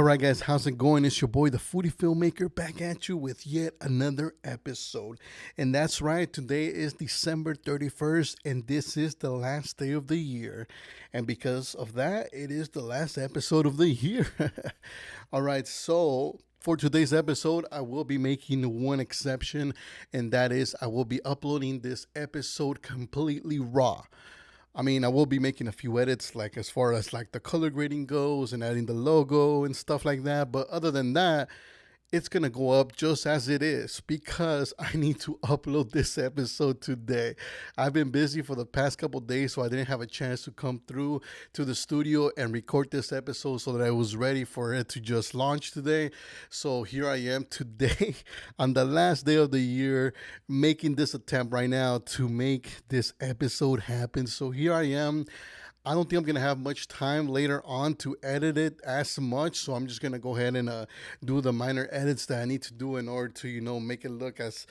All right, guys, how's it going? It's your boy, the Foodie Filmmaker, back at you with yet another episode. And that's right, today is December 31st, and this is the last day of the year. And because of that, it is the last episode of the year. All right, so for today's episode, I will be making one exception, and that is I will be uploading this episode completely raw. I mean, I will be making a few edits, like as far as like the color grading goes and adding the logo and stuff like that. But other than that, it's going to go up just as it is because I need to upload this episode today. I've been busy for the past couple days, so I didn't have a chance to come through to the studio and record this episode so that I was ready for it to just launch today. So here I am today on the last day of the year making this attempt right now to make this episode happen. So here I am. I don't think I'm gonna have much time later on to edit it as much, so I'm just gonna go ahead and do the minor edits that I need to do in order to make it look as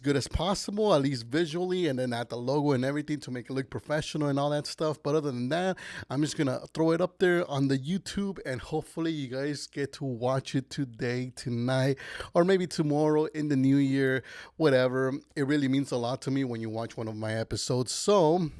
good as possible, at least visually, and then add the logo and everything to make it look professional and all that stuff. But other than that, I'm just gonna throw it up there on the YouTube, and hopefully you guys get to watch it today, tonight, or maybe tomorrow in the new year, whatever. It really means a lot to me when you watch one of my episodes. So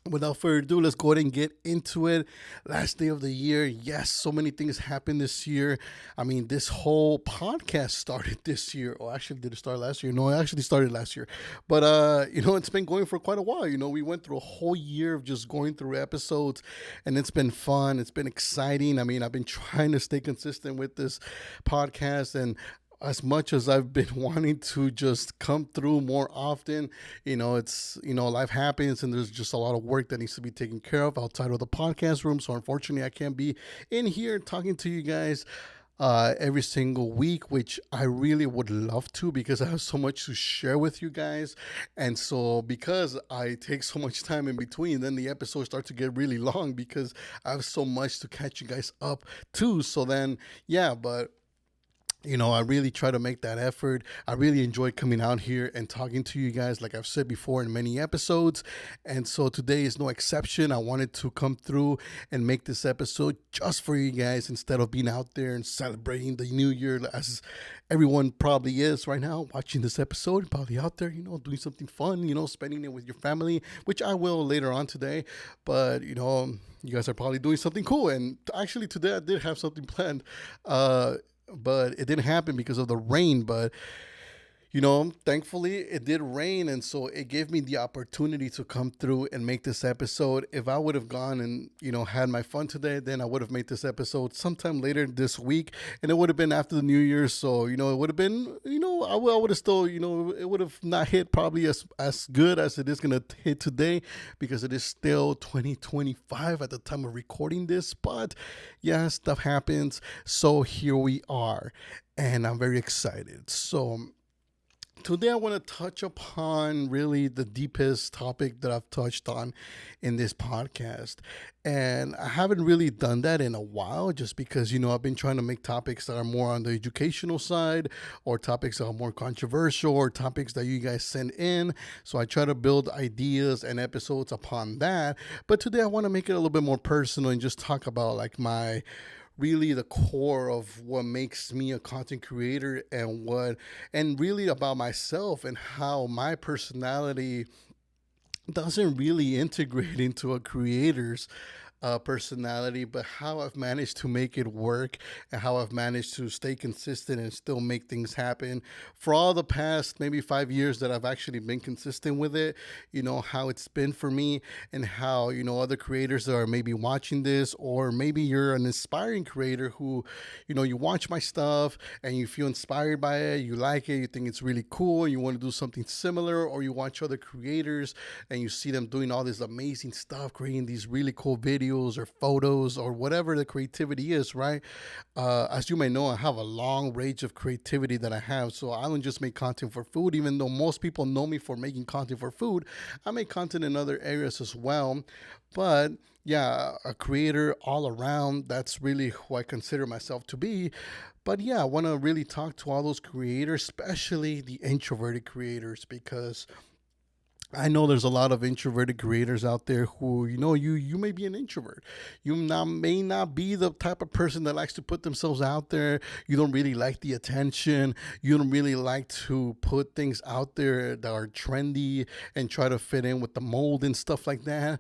without further ado, let's go ahead and get into it. Last day of the year. Yes, so many things happened this year. I mean, this whole podcast started this year. Oh, actually, did it start last year? No, it actually started last year. But, it's been going for quite a while. We went through a whole year of just going through episodes, and it's been fun. It's been exciting. I mean, I've been trying to stay consistent with this podcast, and as much as I've been wanting to just come through more often, life happens and there's just a lot of work that needs to be taken care of outside of the podcast room. So unfortunately, I can't be in here talking to you guys every single week, which I really would love to because I have so much to share with you guys. And so because I take so much time in between, then the episodes start to get really long because I have so much to catch you guys up to. So then, yeah, but I really try to make that effort. I really enjoy coming out here and talking to you guys, like I've said before in many episodes. And so today is no exception. I wanted to come through and make this episode just for you guys instead of being out there and celebrating the new year as everyone probably is right now watching this episode, probably out there, doing something fun, spending it with your family, which I will later on today. But, you guys are probably doing something cool. And actually today I did have something planned. But it didn't happen because of the rain. But thankfully it did rain, and so it gave me the opportunity to come through and make this episode. If I would have gone and had my fun today, then I would have made this episode sometime later this week, and it would have been after the New Year. So it would have been I would have still it would have not hit probably as good as it is gonna hit today because it is still 2025 at the time of recording this. But yeah, stuff happens. So here we are, and I'm very excited. So today, I want to touch upon really the deepest topic that I've touched on in this podcast. And I haven't really done that in a while just because, I've been trying to make topics that are more on the educational side or topics that are more controversial or topics that you guys send in. So I try to build ideas and episodes upon that. But today, I want to make it a little bit more personal and just talk about like my really the core of what makes me a content creator and really about myself and how my personality doesn't really integrate into a creator's personality, but how I've managed to make it work and how I've managed to stay consistent and still make things happen for all the past maybe 5 years that I've actually been consistent with it. How it's been for me and how other creators that are maybe watching this, or maybe you're an inspiring creator who you watch my stuff and you feel inspired by it, you like it, you think it's really cool, and you want to do something similar, or you watch other creators and you see them doing all this amazing stuff, creating these really cool videos or photos or whatever the creativity is, right? As you may know, I have a long range of creativity that I have. So I don't just make content for food, even though most people know me for making content for food. I make content in other areas as well. But yeah, a creator all around, that's really who I consider myself to be. But yeah, I want to really talk to all those creators, especially the introverted creators, because I know there's a lot of introverted creators out there who, you may be an introvert. May not be the type of person that likes to put themselves out there. You don't really like the attention. You don't really like to put things out there that are trendy and try to fit in with the mold and stuff like that.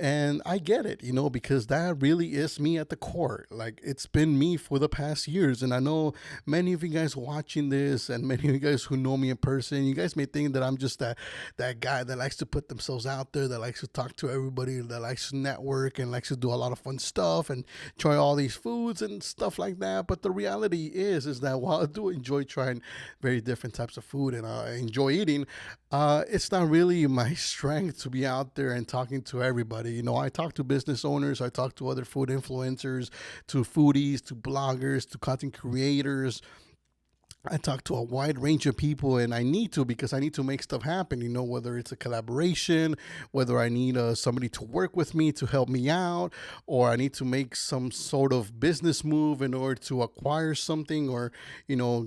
And I get it, because that really is me at the core. Like, it's been me for the past years. And I know many of you guys watching this and many of you guys who know me in person, you guys may think that I'm just that guy that likes to put themselves out there, that likes to talk to everybody, that likes to network and likes to do a lot of fun stuff and try all these foods and stuff like that. But the reality is that while I do enjoy trying very different types of food and I enjoy eating, it's not really my strength to be out there and talking to everybody. I talk to business owners, I talk to other food influencers, to foodies, to bloggers, to content creators. I talk to a wide range of people, and I need to because I need to make stuff happen. Whether it's a collaboration, whether I need somebody to work with me to help me out, or I need to make some sort of business move in order to acquire something, or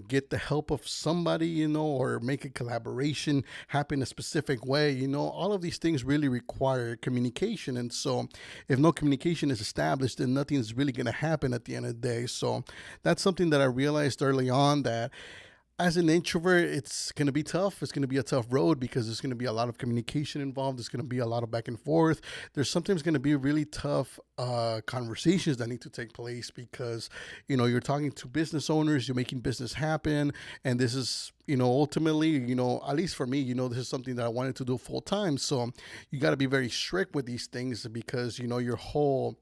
get the help of somebody, or make a collaboration happen a specific way. All of these things really require communication, and so if no communication is established, then nothing's really going to happen at the end of the day. So that's something that I realized early on, that as an introvert, it's going to be tough. It's going to be a tough road because there's going to be a lot of communication involved. There's going to be a lot of back and forth. There's sometimes going to be really tough conversations that need to take place because, you're talking to business owners, you're making business happen. And this is, ultimately, at least for me, this is something that I wanted to do full time. So you got to be very strict with these things because, your whole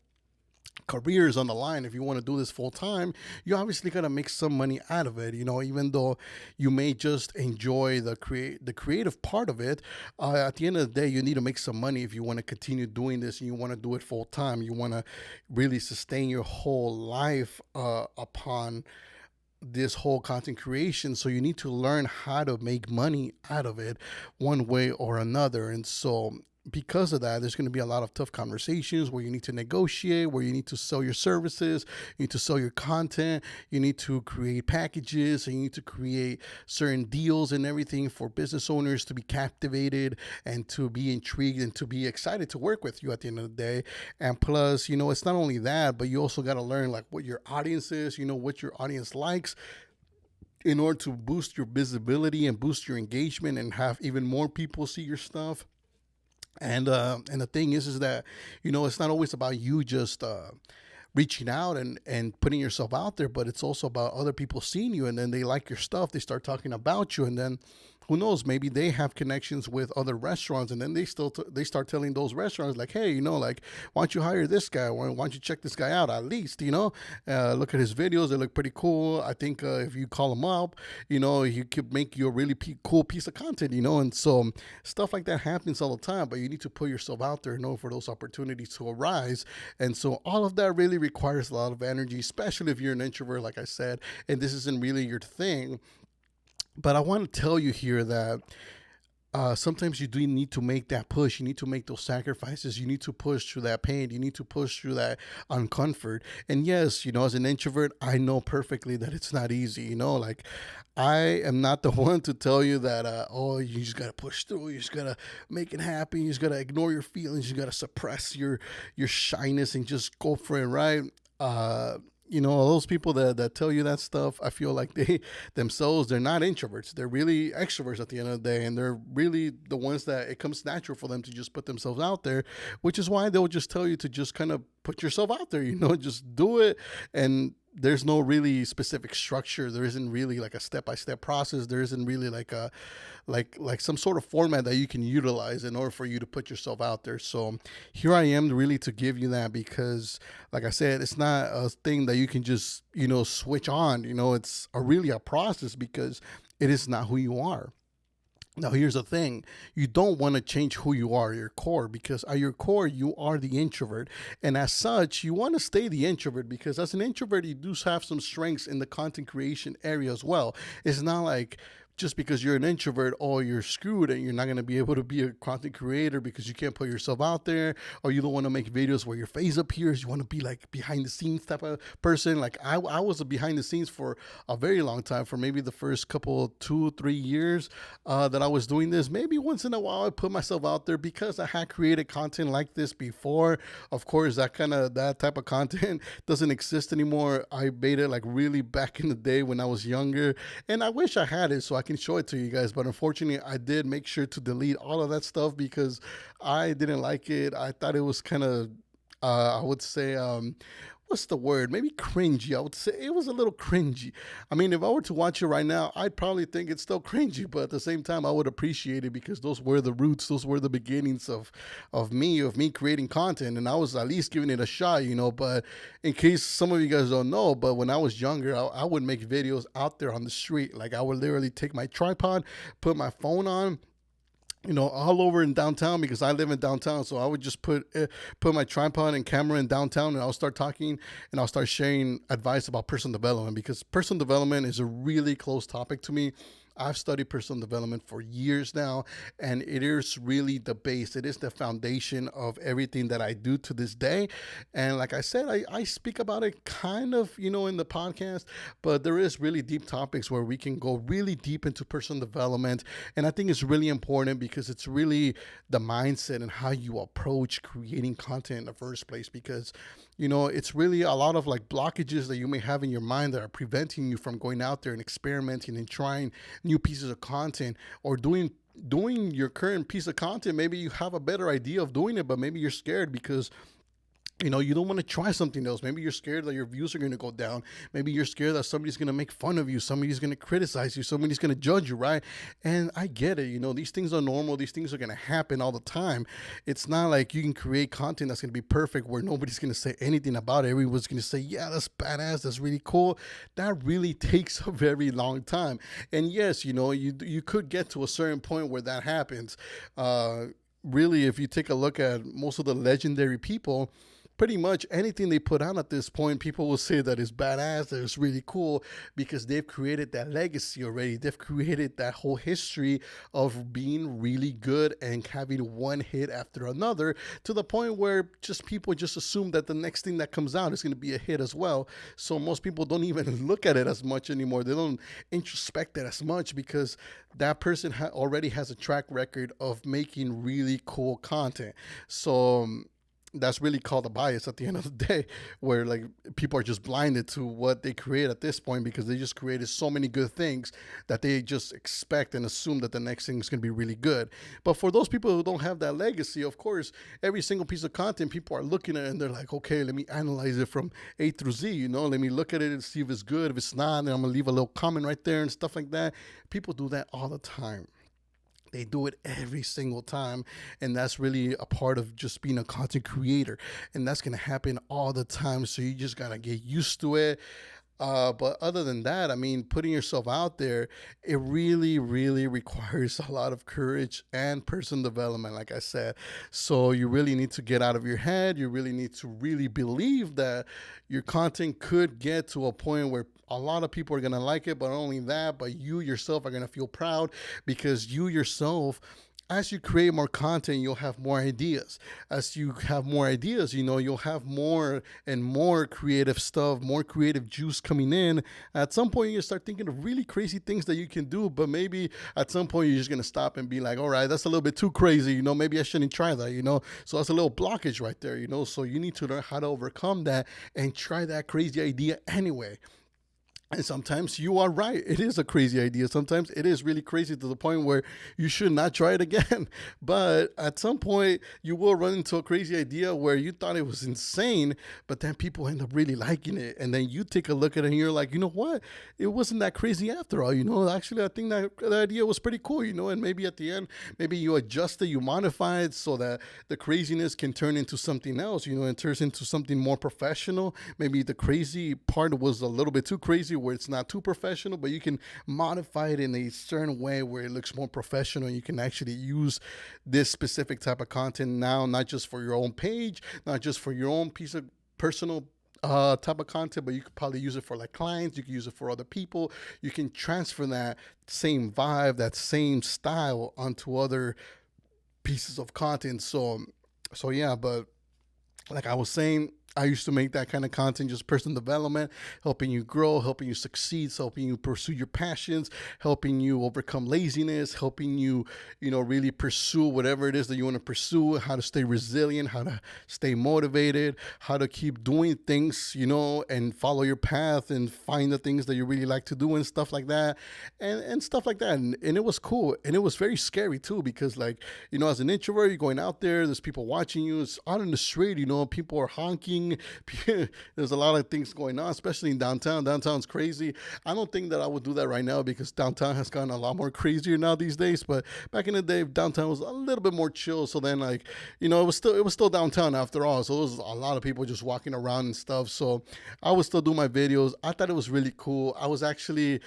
careers on the line. If you want to do this full time, you obviously got to make some money out of it. Even though you may just enjoy the creative part of it, at the end of the day, you need to make some money if you want to continue doing this and you want to do it full time. You want to really sustain your whole life upon this whole content creation. So you need to learn how to make money out of it one way or another. And so because of that, there's going to be a lot of tough conversations where you need to negotiate, where you need to sell your services, you need to sell your content, you need to create packages, and you need to create certain deals and everything for business owners to be captivated and to be intrigued and to be excited to work with you at the end of the day. And plus, it's not only that, but you also got to learn like what your audience is, what your audience likes, in order to boost your visibility and boost your engagement and have even more people see your stuff. And the thing is that it's not always about you just reaching out and putting yourself out there, but it's also about other people seeing you, and then they like your stuff, they start talking about you, and then who knows, maybe they have connections with other restaurants, and then they start telling those restaurants like, hey, like, why don't you hire this guy? Why don't you check this guy out at least? Look at his videos; they look pretty cool. I think if you call him up, he could make you a really cool piece of content. And so stuff like that happens all the time. But you need to put yourself out there, for those opportunities to arise. And so all of that really requires a lot of energy, especially if you're an introvert, like I said, and this isn't really your thing. But I want to tell you here that sometimes you do need to make that push. You need to make those sacrifices. You need to push through that pain. You need to push through that uncomfort. And yes, as an introvert, I know perfectly that it's not easy. Like, I am not the one to tell you that, you just got to push through. You just got to make it happen. You just got to ignore your feelings. You got to suppress your shyness and just go for it, right? Those people that tell you that stuff, I feel like they themselves, they're not introverts. They're really extroverts at the end of the day. And they're really the ones that it comes natural for them to just put themselves out there, which is why they'll just tell you to just kind of put yourself out there, just do it. And there's no really specific structure. There isn't really like a step-by-step process. There isn't really like a like some sort of format that you can utilize in order for you to put yourself out there. So here I am really to give you that, because like I said, it's not a thing that you can just switch on. It's really a process, because it is not who you are. Now, here's the thing. You don't want to change who you are, your core, because at your core, you are the introvert. And as such, you want to stay the introvert, because as an introvert, you do have some strengths in the content creation area as well. It's not like just because you're an introvert, oh, you're screwed and you're not going to be able to be a content creator because you can't put yourself out there, or you don't want to make videos where your face appears. You want to be like behind the scenes type of person. Like I was a behind the scenes for a very long time, for maybe the first couple, 2-3 years that I was doing this. Maybe once in a while I put myself out there because I had created content like this before. Of course, that type of content doesn't exist anymore. I made it like really back in the day when I was younger, and I wish I had it so I can show it to you guys. But unfortunately, I did make sure to delete all of that stuff because I didn't like it. I thought it was kind of, I would say, what's the word? Maybe cringy. I would say it was a little cringy. I mean, if I were to watch it right now, I'd probably think it's still cringy, but at the same time, I would appreciate it because those were the roots. Those were the beginnings of me creating content, and I was at least giving it a shot, you know. But in case some of you guys don't know, but when I was younger, I would make videos out there on the street. Like I would literally take my tripod, put my phone on, you know, all over in downtown because I live in downtown. So I would just put my tripod and camera in downtown, and I'll start talking and I'll start sharing advice about personal development, because personal development is a really close topic to me. I've studied personal development for years now, and it is really the base. It is the foundation of everything that I do to this day. And like I said, I speak about it kind of, you know, in the podcast, but there is really deep topics where we can go really deep into personal development. And I think it's really important because it's really the mindset and how you approach creating content in the first place. Because, you know, it's really a lot of like blockages that you may have in your mind that are preventing you from going out there and experimenting and trying new pieces of content, or doing your current piece of content. Maybe you have a better idea of doing it, but maybe you're scared because, you know, you don't want to try something else. Maybe you're scared that your views are going to go down. Maybe you're scared that somebody's going to make fun of you. Somebody's going to criticize you. Somebody's going to judge you, right? And I get it. You know, these things are normal. These things are going to happen all the time. It's not like you can create content that's going to be perfect where nobody's going to say anything about it. Everyone's going to say, yeah, that's badass. That's really cool. That really takes a very long time. And yes, you know, you could get to a certain point where that happens. Really, if you take a look at most of the legendary people, pretty much anything they put out at this point, people will say that it's badass, that it's really cool, because they've created that legacy already. They've created that whole history of being really good and having one hit after another, to the point where just people just assume that the next thing that comes out is going to be a hit as well. So most people don't even look at it as much anymore. They don't introspect it as much because that person already has a track record of making really cool content. So that's really called a bias at the end of the day, where like people are just blinded to what they create at this point because they just created so many good things that they just expect and assume that the next thing is going to be really good. But for those people who don't have that legacy, of course, every single piece of content, people are looking at it and they're like, okay, let me analyze it from A through Z, you know, let me look at it and see if it's good. If it's not, then I'm gonna leave a little comment right there and stuff like that. People do that all the time. They do it every single time. And that's really a part of just being a content creator. And that's going to happen all the time. So you just got to get used to it. But other than that, I mean, putting yourself out there, it really, really requires a lot of courage and personal development, like I said. So you really need to get out of your head. You really need to really believe that your content could get to a point where a lot of people are going to like it, but not only that, but you yourself are going to feel proud because you yourself, as you create more content, you'll have more ideas. As you have more ideas, you know, you'll have more and more creative stuff, more creative juice coming in. At some point, you start thinking of really crazy things that you can do, but maybe at some point, you're just going to stop and be like, all right, that's a little bit too crazy. You know, maybe I shouldn't try that, you know? So that's a little blockage right there, you know? So you need to learn how to overcome that and try that crazy idea anyway. And sometimes you are right. It is a crazy idea. Sometimes it is really crazy to the point where you should not try it again. But at some point, you will run into a crazy idea where you thought it was insane, but then people end up really liking it. And then you take a look at it and you're like, you know what? It wasn't that crazy after all. You know, actually, I think that the idea was pretty cool, you know, and maybe at the end, maybe you adjust it, you modify it so that the craziness can turn into something else, you know, and turns into something more professional. Maybe the crazy part was a little bit too crazy where it's not too professional, but you can modify it in a certain way where it looks more professional. You can actually use this specific type of content now, not just for your own page, not just for your own piece of personal type of content, but you could probably use it for like clients. You can use it for other people. You can transfer that same vibe, that same style onto other pieces of content. So yeah, but like I was saying, I used to make that kind of content, just personal development, helping you grow, helping you succeed, helping you pursue your passions, helping you overcome laziness, helping you, really pursue whatever it is that you want to pursue, how to stay resilient, how to stay motivated, how to keep doing things, and follow your path and find the things that you really like to do and stuff like that, and stuff like that. And it was cool. And it was very scary too, because like, as an introvert, you're going out there, there's people watching you, it's out in the street, people are honking. There's a lot of things going on, especially in downtown. Downtown's crazy. I don't think that I would do that right now because downtown has gotten a lot more crazier now these days. But back in the day, downtown was a little bit more chill. So then, like, it was still downtown after all. So there was a lot of people just walking around and stuff. So I would still do my videos. I thought it was really cool. I was actually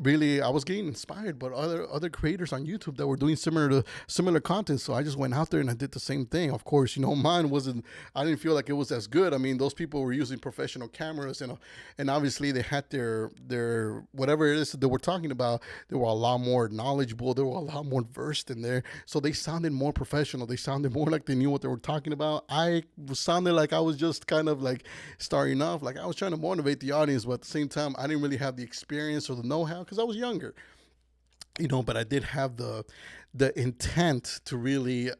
really, I was getting inspired by other creators on YouTube that were doing similar content. So I just went out there and I did the same thing. Of course, mine wasn't. I didn't feel like it was as good. I mean, those people were using professional cameras, and obviously they had their whatever it is that they were talking about. They were a lot more knowledgeable. They were a lot more versed in there. So they sounded more professional. They sounded more like they knew what they were talking about. I sounded like I was just kind of like starting off. Like I was trying to motivate the audience, but at the same time, I didn't really have the experience or the know-how because I was younger, but I did have the intent to really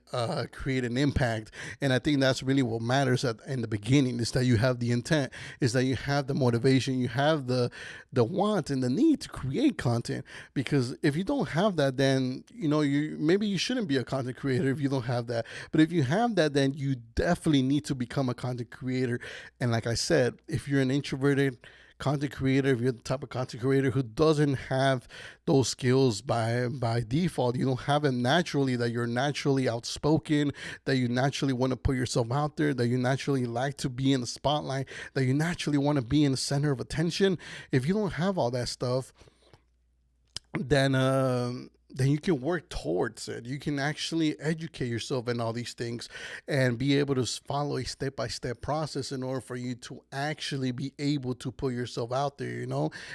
create an impact. And I think that's really what matters in the beginning, is that you have the intent, is that you have the motivation, you have the want and the need to create content. Because if you don't have that, then maybe you shouldn't be a content creator if you don't have that. But if you have that, then you definitely need to become a content creator. And like I said, if you're an introverted content creator, if you're the type of content creator who doesn't have those skills by default, you don't have it naturally, that you're naturally outspoken, that you naturally want to put yourself out there, that you naturally like to be in the spotlight, that you naturally want to be in the center of attention. If you don't have all that stuff, then you can work towards it. You can actually educate yourself in all these things and be able to follow a step-by-step process in order for you to actually be able to put yourself out there,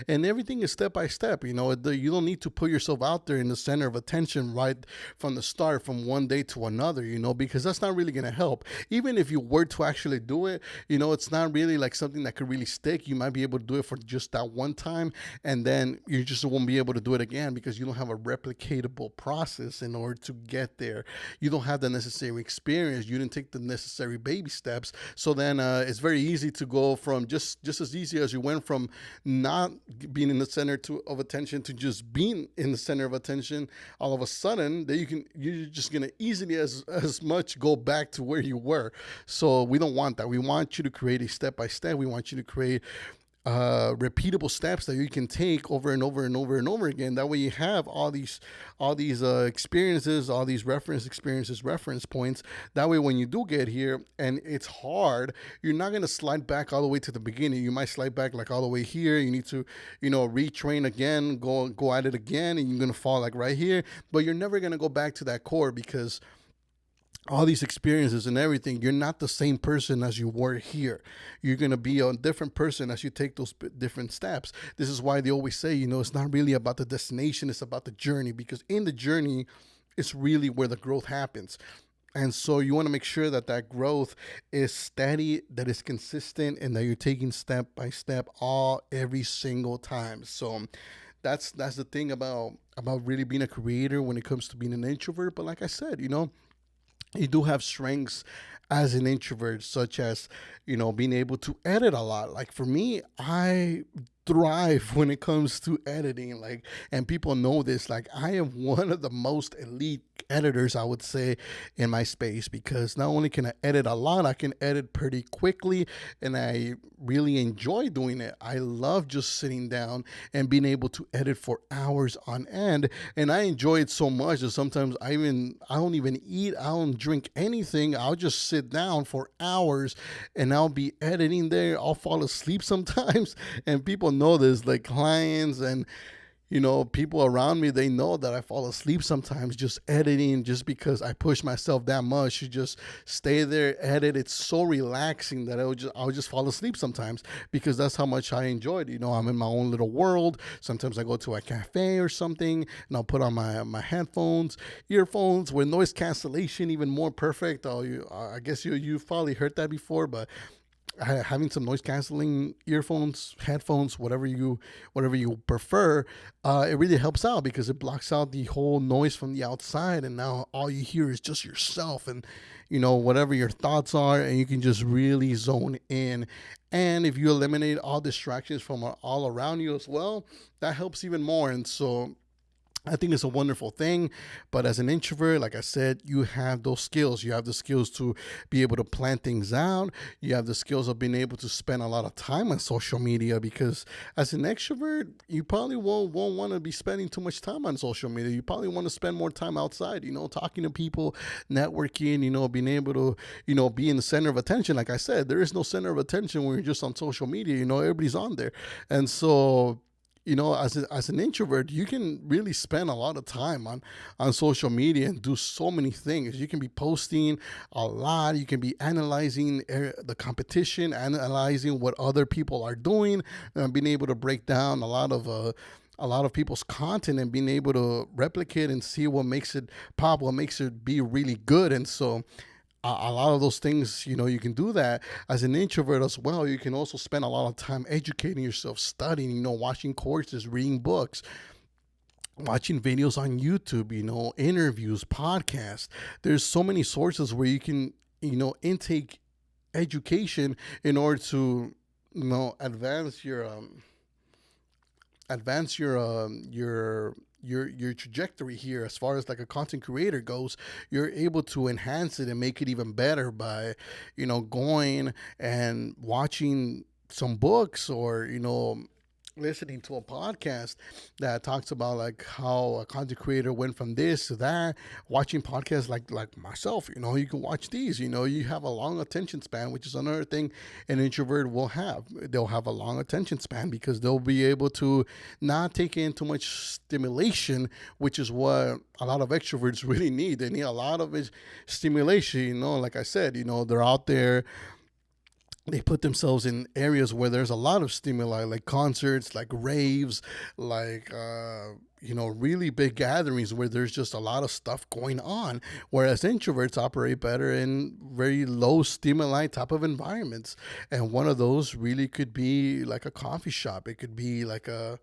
and everything is step-by-step. You don't need to put yourself out there in the center of attention right from the start, from one day to another, because that's not really going to help. Even if you were to actually do it, it's not really like something that could really stick. You might be able to do it for just that one time, and then you just won't be able to do it again because you don't have a replicatable process in order to get there. You don't have the necessary experience. You didn't take the necessary baby steps. So then it's very easy to go from just as easy as you went from not being in the center of attention to just being in the center of attention. All of a sudden, that you're just gonna easily as much go back to where you were. So we don't want that. We want you to create a step by step. We want you to create repeatable steps that you can take over and over and over and over again. That way you have all these experiences, all these reference points. That way when you do get here and it's hard, you're not going to slide back all the way to the beginning. You might slide back like all the way here. You need to, retrain again, go at it again, and you're going to fall like right here. But you're never going to go back to that core, because all these experiences and everything, you're not the same person as you were here. You're going to be a different person as you take those different steps. This is why they always say, it's not really about the destination, it's about the journey, because in the journey, it's really where the growth happens. And so you want to make sure that growth is steady, that is consistent, and that you're taking step by step every single time. So that's the thing about really being a creator when it comes to being an introvert. But like I said, you do have strengths as an introvert, such as, being able to edit a lot. Like for me, I thrive when it comes to editing, and people know this, I am one of the most elite editors, I would say, in my space, because not only can I edit a lot, I can edit pretty quickly, and I really enjoy doing it. I love just sitting down and being able to edit for hours on end, and I enjoy it so much that sometimes I don't even eat, I don't drink anything, I'll just sit down for hours and I'll be editing there. I'll fall asleep sometimes, and people know this, like clients and people around me, they know that I fall asleep sometimes just editing, just because I push myself that much to just stay there, edit. It's so relaxing that I would just fall asleep sometimes, because that's how much I enjoyed. I'm in my own little world. Sometimes I go to a cafe or something, and I'll put on my headphones, earphones with noise cancellation, even more perfect. I guess you've probably heard that before, but having some noise canceling earphones, headphones, whatever you prefer, it really helps out, because it blocks out the whole noise from the outside, and now all you hear is just yourself and whatever your thoughts are, and you can just really zone in. And if you eliminate all distractions from all around you as well, that helps even more. And so I think it's a wonderful thing. But as an introvert, like I said, you have those skills. You have the skills to be able to plan things out. You have the skills of being able to spend a lot of time on social media, because as an extrovert, you probably won't want to be spending too much time on social media. You probably want to spend more time outside, talking to people, networking, being able to, be in the center of attention. Like I said, there is no center of attention when you're just on social media. Everybody's on there. And so, as an introvert, you can really spend a lot of time on social media and do so many things. You can be posting a lot. You can be analyzing the competition, analyzing what other people are doing, and being able to break down a lot of people's content, and being able to replicate and see what makes it pop, what makes it be really good. And so a lot of those things, you can do that as an introvert as well. You can also spend a lot of time educating yourself, studying, watching courses, reading books, watching videos on YouTube, interviews, podcasts. There's so many sources where you can, intake education in order to, advance your trajectory here as far as like a content creator goes. You're able to enhance it and make it even better by going and watching some books, or listening to a podcast that talks about like how a content creator went from this to that. Watching podcasts like myself, you can watch these. You have a long attention span, which is another thing an introvert will have. They'll have a long attention span because they'll be able to not take in too much stimulation, which is what a lot of extroverts really need. They need a lot of stimulation. Like I said, they're out there, they put themselves in areas where there's a lot of stimuli, like concerts, like raves, like really big gatherings where there's just a lot of stuff going on. Whereas introverts operate better in very low stimuli type of environments, and one of those really could be like a coffee shop. It could be like an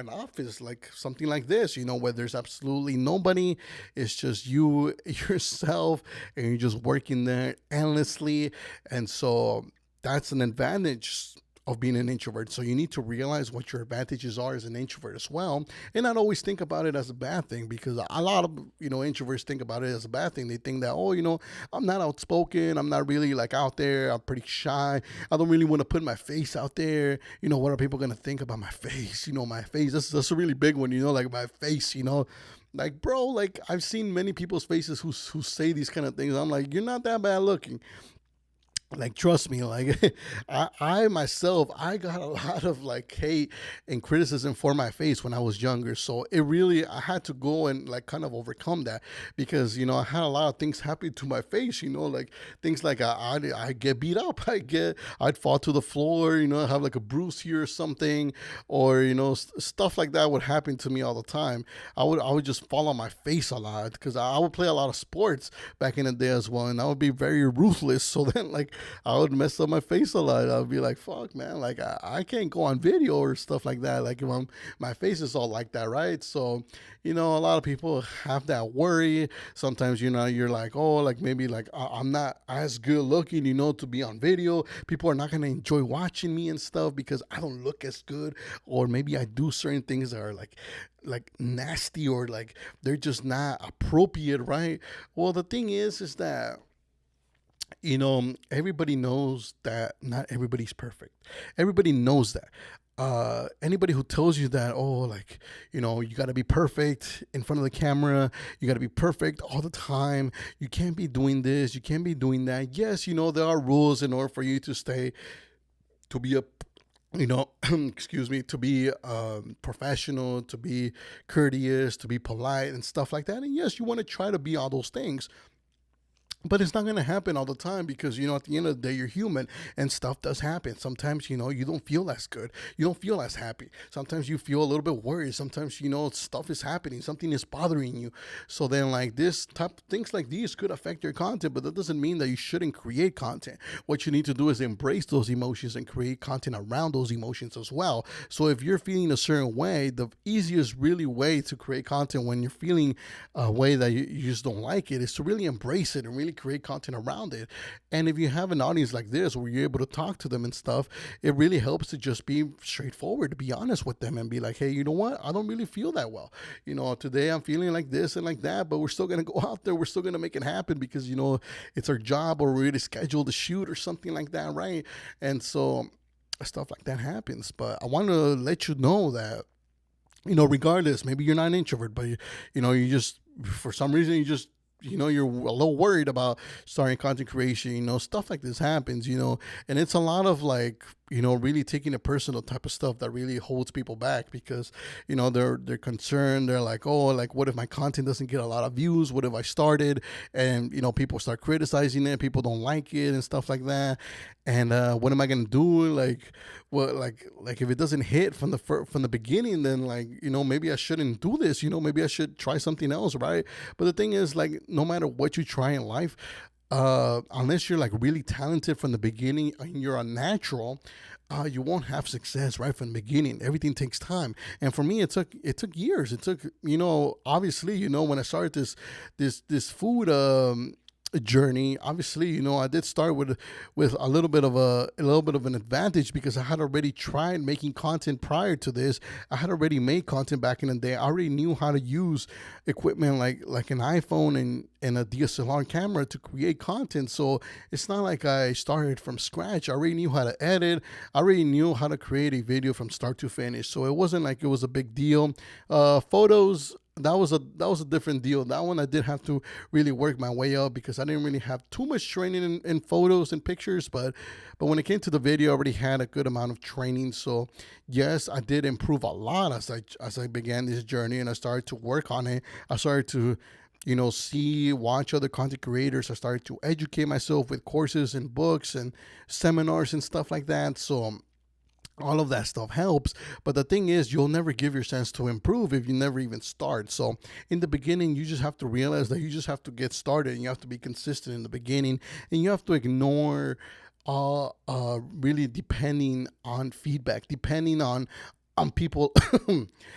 office, like something like this, where there's absolutely nobody. It's just you, yourself, and you're just working there endlessly. And so that's an advantage of being an introvert. So you need to realize what your advantages are as an introvert as well, and not always think about it as a bad thing, because a lot of introverts think about it as a bad thing. They think that, I'm not outspoken, I'm not really like out there, I'm pretty shy, I don't really want to put my face out there. What are people gonna think about my face? My face, that's a really big one. Like my face, like, bro, like I've seen many people's faces who say these kind of things. I'm like, you're not that bad looking. Like, trust me, like I myself, I got a lot of like hate and criticism for my face when I was younger. So I had to go and like kind of overcome that, because I had a lot of things happen to my face. Like things like I get beat up, I'd fall to the floor, I have like a bruise here or something, or stuff like that would happen to me all the time. I would just fall on my face a lot, because I would play a lot of sports back in the day as well, and I would be very ruthless. So then like I would mess up my face a lot. I'd be like, fuck, man, like I can't go on video or stuff like that. Like if my face is all like that, right? So, a lot of people have that worry. Sometimes, you're like, oh, like maybe like I'm not as good looking, to be on video. People are not going to enjoy watching me and stuff because I don't look as good. Or maybe I do certain things that are like nasty, or like they're just not appropriate, right? Well, the thing is that everybody knows that not everybody's perfect. Everybody knows that. Anybody who tells you that, oh, like, you got to be perfect in front of the camera, you got to be perfect all the time, you can't be doing this, you can't be doing that. Yes, there are rules in order for you to be a excuse me, to be professional, to be courteous, to be polite and stuff like that. And yes, you want to try to be all those things, but it's not going to happen all the time because, at the end of the day, you're human and stuff does happen. Sometimes, you don't feel as good. You don't feel as happy. Sometimes you feel a little bit worried. Sometimes, stuff is happening. Something is bothering you. So then, like, this type things like these could affect your content, but that doesn't mean that you shouldn't create content. What you need to do is embrace those emotions and create content around those emotions as well. So if you're feeling a certain way, the easiest really way to create content when you're feeling a way that you just don't like it is to really embrace it and really create content around it. And if you have an audience like this where you're able to talk to them and stuff, it really helps to just be straightforward, to be honest with them and be like, hey, you know what? I don't really feel that well. Today I'm feeling like this and like that, but we're still going to go out there. We're still going to make it happen because, it's our job, or we're already scheduled to shoot or something like that, right? And so stuff like that happens. But I want to let you know that, regardless, maybe you're not an introvert, but you just, for some reason, you're a little worried about starting content creation, stuff like this happens, and it's a lot of like, really taking a personal type of stuff that really holds people back because, they're concerned. They're like, oh, like, what if my content doesn't get a lot of views? What if I started and, people start criticizing it, people don't like it and stuff like that. And what am I going to do? Like, well, like if it doesn't hit from the beginning, then like, maybe I shouldn't do this, maybe I should try something else, right? But the thing is, like, no matter what you try in life, unless you're like really talented from the beginning and you're a natural, you won't have success right from the beginning. Everything takes time, and for me, it took years. It took, obviously, when I started this food journey, obviously, I did start with a little bit of an advantage because I had already tried making content prior to this. I had already made content back in the day. I already knew how to use equipment like an iPhone and a DSLR camera to create content. So it's not like I started from scratch. I already knew how to edit. I already knew how to create a video from start to finish. So it wasn't like it was a big deal. Photos, that was a different deal. That one I did have to really work my way up because I didn't really have too much training in photos and pictures. But when it came to the video, I already had a good amount of training. So yes, I did improve a lot as I began this journey and I started to work on it. I started to watch other content creators. I started to educate myself with courses and books and seminars and stuff like that. So all of that stuff helps, but the thing is, you'll never give your chance to improve if you never even start. So in the beginning, you just have to realize that you just have to get started and you have to be consistent in the beginning, and you have to ignore really depending on feedback, depending on people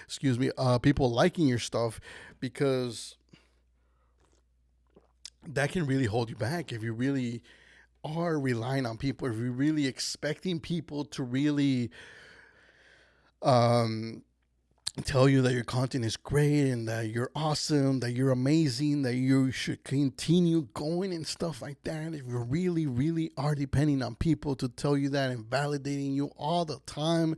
excuse me, people liking your stuff, because that can really hold you back if you really are relying on people, if you're really expecting people to really um, tell you that your content is great and that you're awesome, that you're amazing, that you should continue going and stuff like that. If you really, really are depending on people to tell you that and validating you all the time,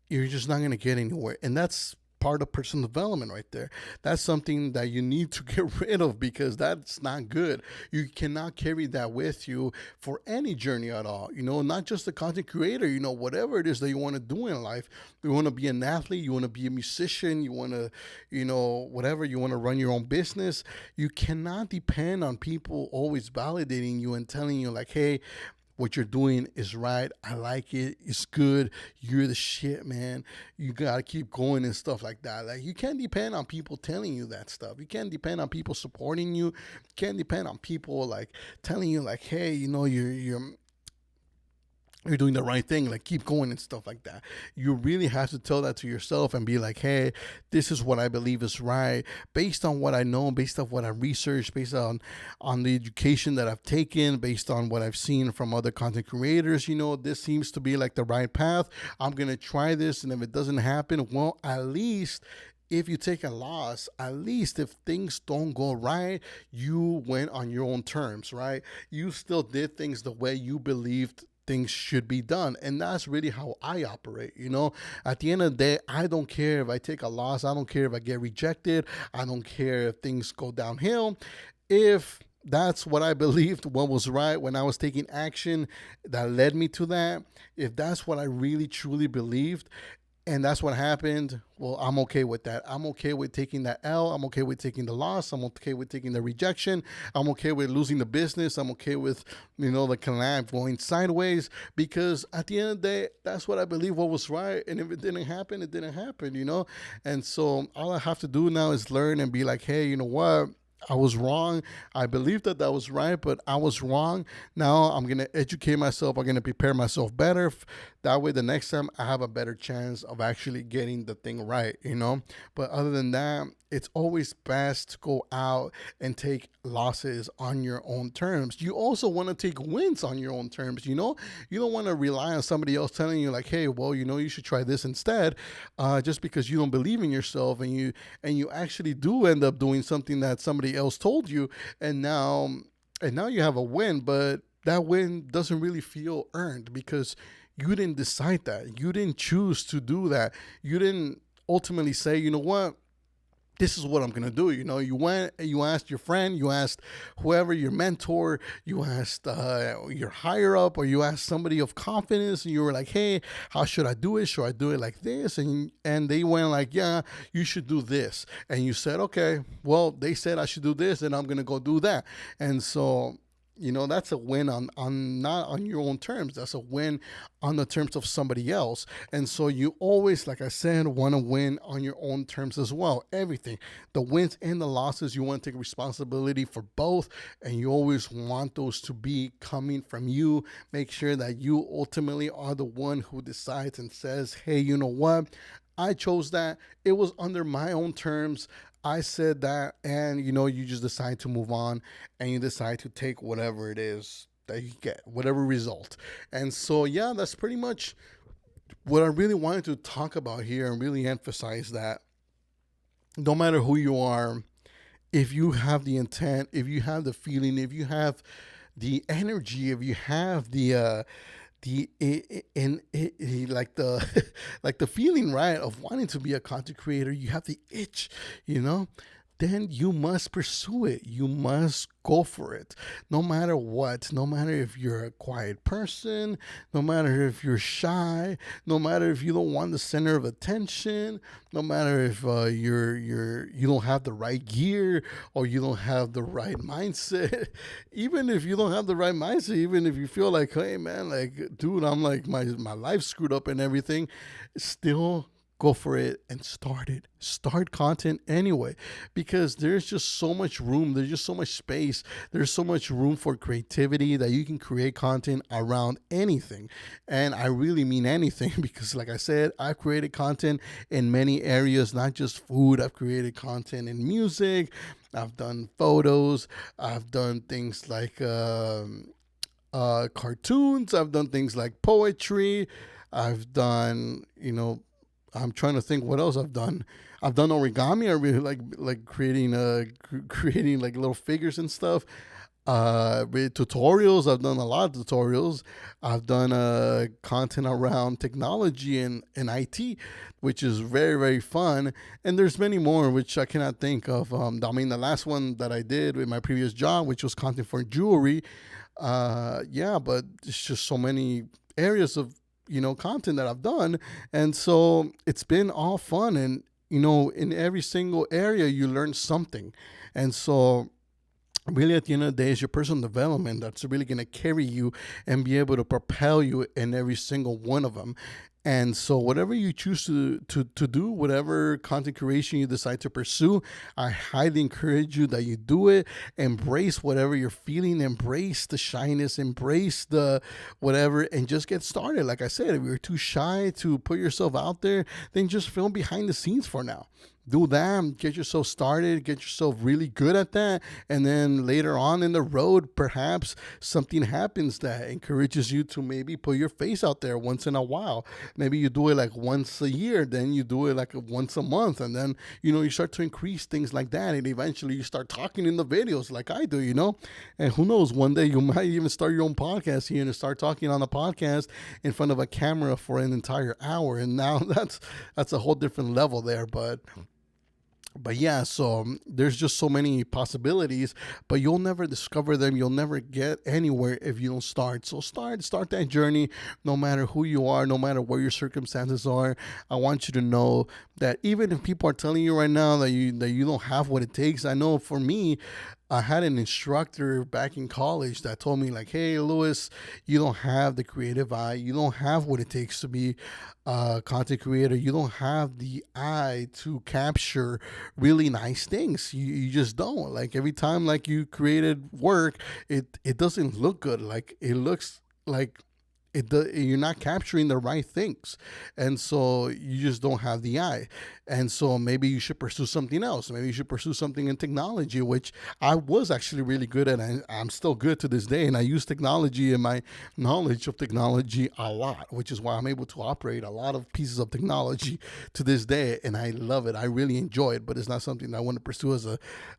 you're just not going to get anywhere. And that's part of personal development right there. That's something that you need to get rid of because that's not good. You cannot carry that with you for any journey at all. Not just a content creator, whatever it is that you want to do in life. You want to be an athlete, you want to be a musician, you want to, whatever, you want to run your own business. You cannot depend on people always validating you and telling you like, hey, what you're doing is right. I like it. It's good. You're the shit, man. You gotta keep going and stuff like that. Like, you can't depend on people telling you that stuff. You can't depend on people supporting you. You can't depend on people like telling you like, hey, you're doing the right thing, like keep going and stuff like that. You really have to tell that to yourself and be like, hey, this is what I believe is right based on what I know, based on what I researched, based on the education that I've taken, based on what I've seen from other content creators. This seems to be like the right path. I'm gonna try this, and if it doesn't happen, well, at least if you take a loss, at least if things don't go right, you went on your own terms, right? You still did things the way you believed things should be done. And that's really how I operate. At the end of the day, I don't care if I take a loss. I don't care if I get rejected. I don't care if things go downhill. If that's what I believed, what was right when I was taking action that led me to that. If that's what I really truly believed, and that's what happened, well, I'm okay with that. I'm okay with taking that L. I'm okay with taking the loss. I'm okay with taking the rejection. I'm okay with losing the business. I'm okay with, the collab going sideways, because at the end of the day, that's what I believe what was right. And if it didn't happen, it didn't happen. And so all I have to do now is learn and be like, hey, you know what? I was wrong. I believed that was right, but I was wrong. Now I'm going to educate myself. I'm going to prepare myself better. That way, the next time I have a better chance of actually getting the thing right. But other than that, it's always best to go out and take losses on your own terms. You also want to take wins on your own terms. You don't want to rely on somebody else telling you like, hey, well, you should try this instead, just because you don't believe in yourself, and you actually do end up doing something that somebody else told you, and now you have a win, but that win doesn't really feel earned because you didn't decide that. You didn't choose to do that. You didn't ultimately say, you know what? This is what I'm going to do. You went and you asked your friend, you asked whoever, your mentor, you asked your higher up, or you asked somebody of confidence, and you were like, hey, how should I do it? Should I do it like this? And they went like, yeah, you should do this. And you said, okay, well, they said I should do this, and I'm going to go do that. And so, that's a win on not on your own terms. That's a win on the terms of somebody else. And so you always, like I said, want to win on your own terms as well. Everything, the wins and the losses, you want to take responsibility for both. And you always want those to be coming from you. Make sure that you ultimately are the one who decides and says, hey, you know what? I chose that. It was under my own terms. I said that, and you just decide to move on, and you decide to take whatever it is that you get, whatever result. And so, yeah, that's pretty much what I really wanted to talk about here, and really emphasize that no matter who you are, if you have the intent, if you have the feeling, if you have the energy, if you have like the like the feeling, right, of wanting to be a content creator, you have the itch, then you must pursue it. You must go for it. No matter what, no matter if you're a quiet person, no matter if you're shy, no matter if you don't want the center of attention, no matter if you don't have the right gear, or you don't have the right mindset. Even if you don't have the right mindset, even if you feel like, hey man, like, dude, I'm like, my life's screwed up and everything, still go for it and start it. Start content anyway, because there's just so much room. There's just so much space. There's so much room for creativity that you can create content around anything. And I really mean anything, because like I said, I've created content in many areas, not just food. I've created content in music. I've done photos. I've done things like cartoons. I've done things like poetry. I've done, I'm trying to think what else I've done. I've done origami. I really like creating like little figures and stuff. With tutorials, I've done a lot of tutorials. I've done content around technology and IT, which is very, very fun. And there's many more which I cannot think of. The last one that I did with my previous job, which was content for jewelry. But it's just so many areas of content that I've done. And so it's been all fun. And, in every single area, you learn something. And so really, at the end of the day, it's your personal development that's really going to carry you and be able to propel you in every single one of them. And so whatever you choose to do, whatever content creation you decide to pursue, I highly encourage you that you do it. Embrace whatever you're feeling. Embrace the shyness. Embrace the whatever, and just get started. Like I said, if you're too shy to put yourself out there, then just film behind the scenes for now. Do that, get yourself started, get yourself really good at that, and then later on in the road, perhaps something happens that encourages you to maybe put your face out there once in a while. Maybe you do it like once a year, then you do it like once a month, and then, you start to increase things like that, and eventually you start talking in the videos like I do, and who knows, one day you might even start your own podcast here and start talking on a podcast in front of a camera for an entire hour, and now that's a whole different level there. But But yeah, so there's just so many possibilities, but you'll never discover them. You'll never get anywhere if you don't start. So start that journey, no matter who you are, no matter what your circumstances are. I want you to know that even if people are telling you right now that you don't have what it takes. I know for me, I had an instructor back in college that told me like, "Hey, Lewis, you don't have the creative eye. You don't have what it takes to be a content creator. You don't have the eye to capture really nice things. You just don't. Like every time like you created work, it doesn't look good. Like it looks like you're not capturing the right things, and so you just don't have the eye. And so maybe you should pursue something else. Maybe you should pursue something in technology, which I was actually really good at, and I'm still good to this day. And I use technology and my knowledge of technology a lot, which is why I'm able to operate a lot of pieces of technology to this day, and I love it. I really enjoy it, but it's not something that I want to pursue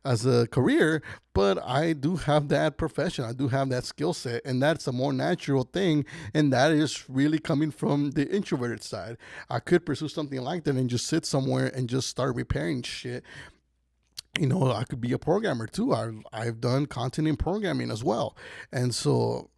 as a career. But I do have that profession. I do have that skill set, and that's a more natural thing, and that is really coming from the introverted side. I could pursue something like that and just sit somewhere and just start repairing shit. I could be a programmer too. I've done content in programming as well, and so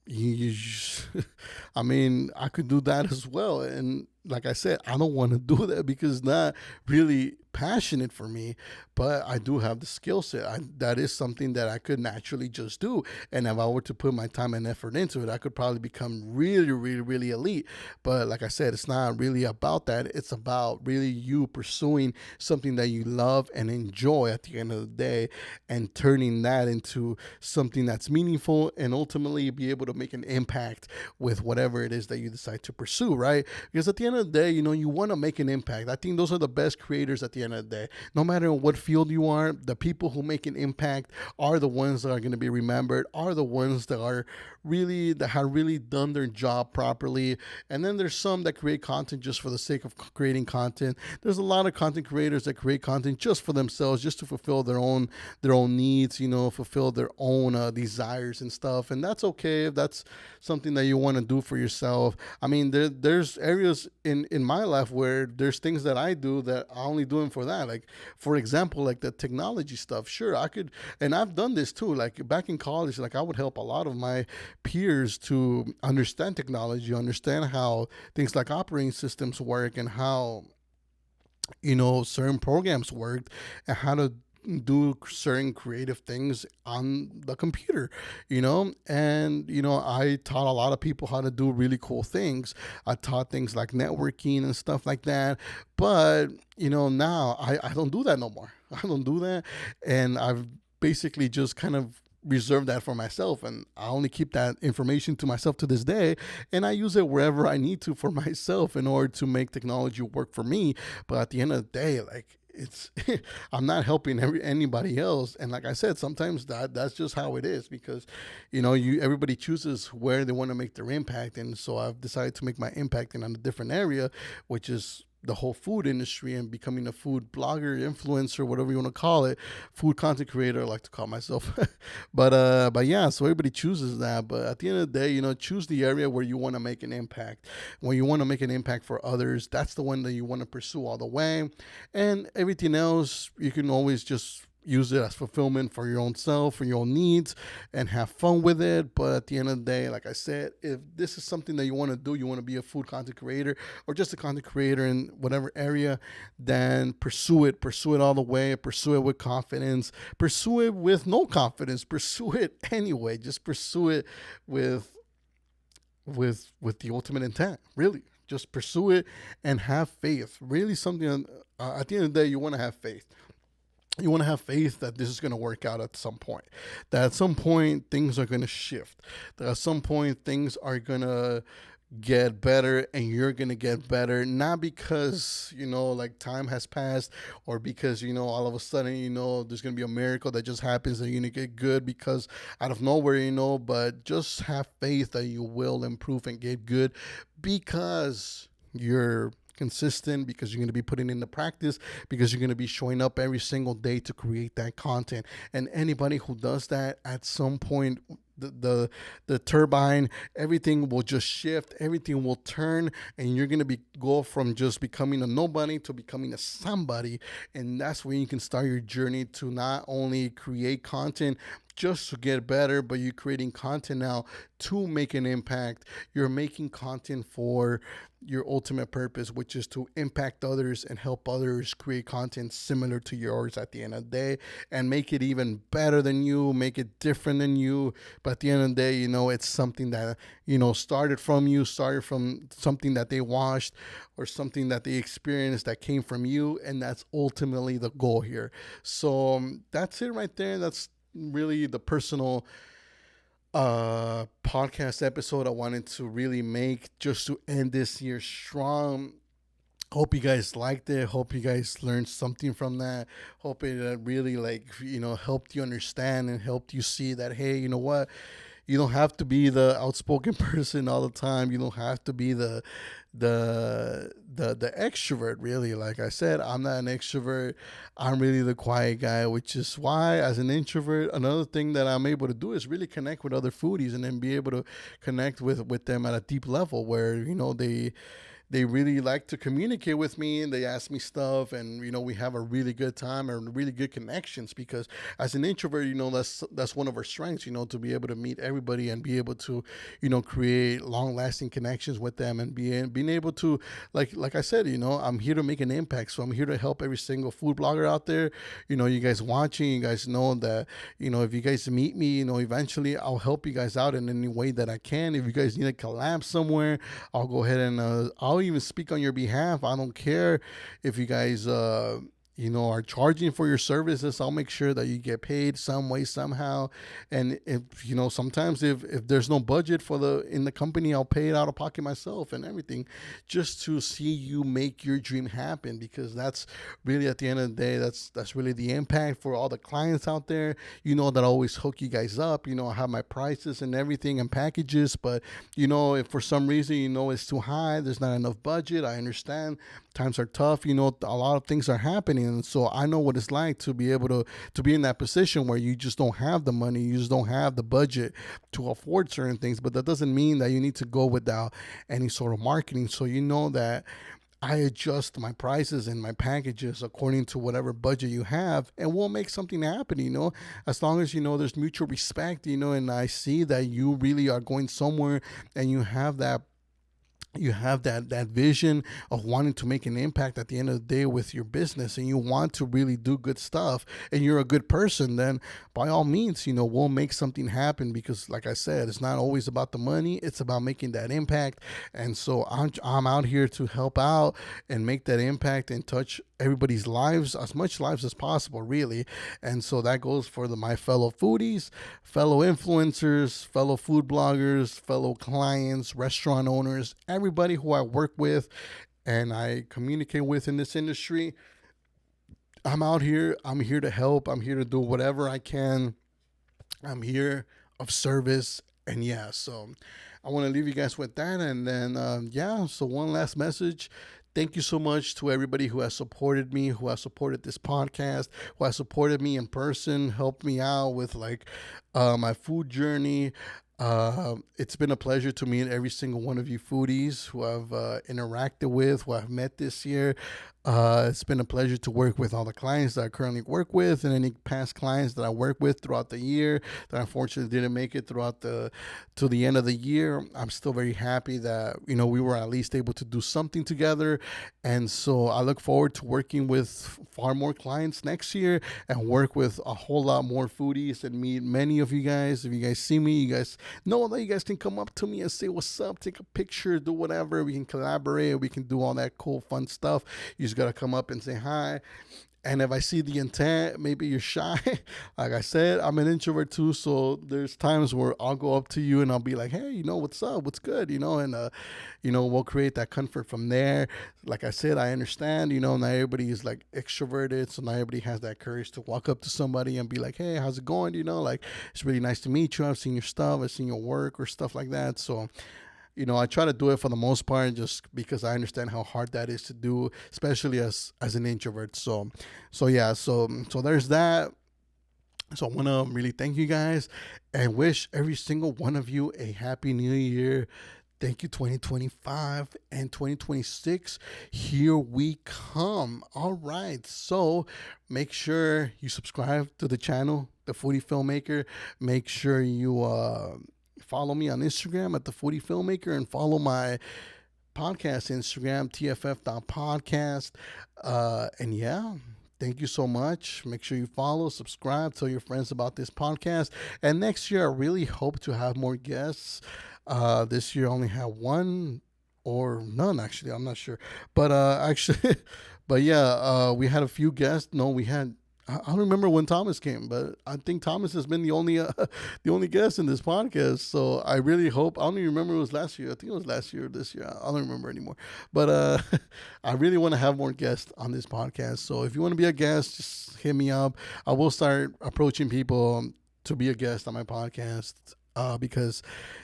I mean, I could do that as well. And like I said, I don't want to do that because it's not really passionate for me, but I do have the skill set. That is something that I could naturally just do. And if I were to put my time and effort into it, I could probably become really, really, really elite. But like I said, it's not really about that. It's about really you pursuing something that you love and enjoy at the end of the day, and turning that into something that's meaningful, and ultimately be able to make an impact with whatever it is that you decide to pursue, right? Because at the end of the day, you want to make an impact. I think those are the best creators at the end of the day. No matter what field you are, the people who make an impact are the ones that are going to be remembered, are the ones that have really done their job properly. And then there's some that create content just for the sake of creating content. There's a lot of content creators that create content just for themselves, just to fulfill their own needs, fulfill their own desires and stuff. And that's okay if that's something that you want to do for yourself. I mean, there's areas in my life where there's things that I do that I only do them for that. Like, for example, like the technology stuff. Sure, I could, and I've done this too. Like back in college, like I would help a lot of my peers to understand technology, understand how things like operating systems work, and how certain programs worked, and how to do certain creative things on the computer, and I taught a lot of people how to do really cool things. I taught things like networking and stuff like that. But now I don't do that no more. I don't do that, and I've basically just kind of reserve that for myself, and I only keep that information to myself to this day, and I use it wherever I need to for myself in order to make technology work for me. But at the end of the day, like, it's I'm not helping anybody else. And like I said, sometimes that's just how it is, because everybody chooses where they want to make their impact. And so I've decided to make my impact in a different area, which is the whole food industry, and becoming a food blogger, influencer, whatever you want to call it, food content creator, I like to call myself. but yeah, so everybody chooses that. But at the end of the day, choose the area where you want to make an impact. When you want to make an impact for others, that's the one that you want to pursue all the way. And everything else, you can always just use it as fulfillment for your own self, for your own needs, and have fun with it. But at the end of the day, like I said, if this is something that you want to do, you want to be a food content creator or just a content creator in whatever area, then pursue it all the way. Pursue it with confidence. Pursue it with no confidence. Pursue it anyway. Just pursue it with the ultimate intent. Really, just pursue it and have faith. Really, something at the end of the day, you want to have faith. You want to have faith that this is going to work out at some point, that at some point things are going to shift, that at some point things are going to get better, and you're going to get better, not because like time has passed, or because all of a sudden there's going to be a miracle that just happens and you're going to get good because out of nowhere, but just have faith that you will improve and get good, because you're consistent, because you're going to be putting into practice, because you're going to be showing up every single day to create that content. And anybody who does that, at some point the turbine. Everything will just shift, everything will turn, and you're gonna be go from just becoming a nobody to becoming a somebody. And that's where you can start your journey to not only create content just to get better, but you're creating content now to make an impact. You're making content for your ultimate purpose, which is to impact others and help others create content similar to yours at the end of the day, and make it even better than you, make it different than you. But at the end of the day, it's something that, started from you, started from something that they watched or something that they experienced that came from you. And that's ultimately the goal here. So that's it right there. That's really the personal podcast episode I wanted to really make just to end this year strong. Hope you guys liked it. Hope you guys learned something from that. Hope it really helped you understand and helped you see that, hey, you know what, you don't have to be the outspoken person all the time. You don't have to be the extrovert. Really, like I said, I'm not an extrovert. I'm really the quiet guy, which is why, as an introvert, another thing that I'm able to do is really connect with other foodies and then be able to connect with them at a deep level where they really like to communicate with me, and they ask me stuff, and we have a really good time and really good connections. Because as an introvert, that's one of our strengths, to be able to meet everybody and be able to create long lasting connections with them, and being able to, like I said, I'm here to make an impact. So I'm here to help every single food blogger out there. You guys watching, you guys know that if you guys meet me, eventually I'll help you guys out in any way that I can. If you guys need a collab somewhere, I'll go ahead and I'll even speak on your behalf. I don't care if you guys are charging for your services. I'll make sure that you get paid some way, somehow. And if sometimes if there's no budget in the company, I'll pay it out of pocket myself and everything, just to see you make your dream happen. Because that's really, at the end of the day, that's really the impact for all the clients out there. That I always hook you guys up. I have my prices and everything and packages, but if for some reason it's too high, there's not enough budget, I understand. Times are tough. A lot of things are happening. And so I know what it's like to be able to be in that position where you just don't have the money, you just don't have the budget to afford certain things. But that doesn't mean that you need to go without any sort of marketing. So that I adjust my prices and my packages according to whatever budget you have, and we'll make something happen, as long as, there's mutual respect, and I see that you really are going somewhere, and you have that vision of wanting to make an impact at the end of the day with your business, and you want to really do good stuff, and you're a good person, then by all means, we'll make something happen. Because like I said, it's not always about the money, it's about making that impact. And so I'm out here to help out and make that impact and touch everybody's lives, as much lives as possible, really. And so that goes for my fellow foodies, fellow influencers, fellow food bloggers, fellow clients, restaurant owners, everybody who I work with and I communicate with in this industry. I'm out here. I'm here to help. I'm here to do whatever I can. I'm here of service. And yeah, so I want to leave you guys with that. And then, so one last message. Thank you so much to everybody who has supported me, who has supported this podcast, who has supported me in person, helped me out with my food journey. It's been a pleasure to meet every single one of you foodies who I've interacted with, who I've met this year. It's been a pleasure to work with all the clients that I currently work with, and any past clients that I work with throughout the year that unfortunately didn't make it to the end of the year. I'm still very happy that we were at least able to do something together, and so I look forward to working with far more clients next year and work with a whole lot more foodies and meet many of you guys. If you guys see me, you guys know that you guys can come up to me and say what's up, take a picture, do whatever. We can collaborate, we can do all that cool fun stuff. You just gotta come up and say hi. And if I see the intent, maybe you're shy. Like I said, I'm an introvert too, so there's times where I'll go up to you and I'll be like, hey, what's up, what's good, and we'll create that comfort from there. Like I said, I understand, not everybody is like extroverted, so not everybody has that courage to walk up to somebody and be like, hey, how's it going? It's really nice to meet you. I've seen your stuff, I've seen your work or stuff like that. So I try to do it for the most part, just because I understand how hard that is to do, especially as an introvert. So there's that. So I want to really thank you guys and wish every single one of you a happy new year. Thank you, 2025 and 2026. Here we come. All right. So make sure you subscribe to the channel, The Foodie Filmmaker. Make sure you follow me on Instagram at The Foodie Filmmaker and follow my podcast Instagram, tff.podcast. And yeah, thank you so much. Make sure you follow, subscribe, tell your friends about this podcast. And next year, I really hope to have more guests. This year, I only had one or none, actually. I'm not sure. But actually, but yeah, we had a few guests. No, we had. I don't remember when Thomas came, but I think Thomas has been the only the only guest in this podcast. So I really hope. I don't even remember it was last year. I think it was last year or this year. I don't remember anymore. But I really want to have more guests on this podcast. So if you want to be a guest, just hit me up. I will start approaching people to be a guest on my podcast. Because,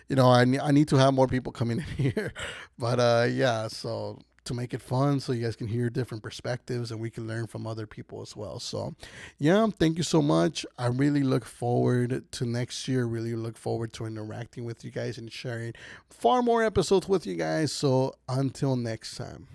I need to have more people coming in here. But yeah, so to make it fun so you guys can hear different perspectives and we can learn from other people as well. So yeah, thank you so much. I really look forward to next year. Really look forward to interacting with you guys and sharing far more episodes with you guys. So until next time.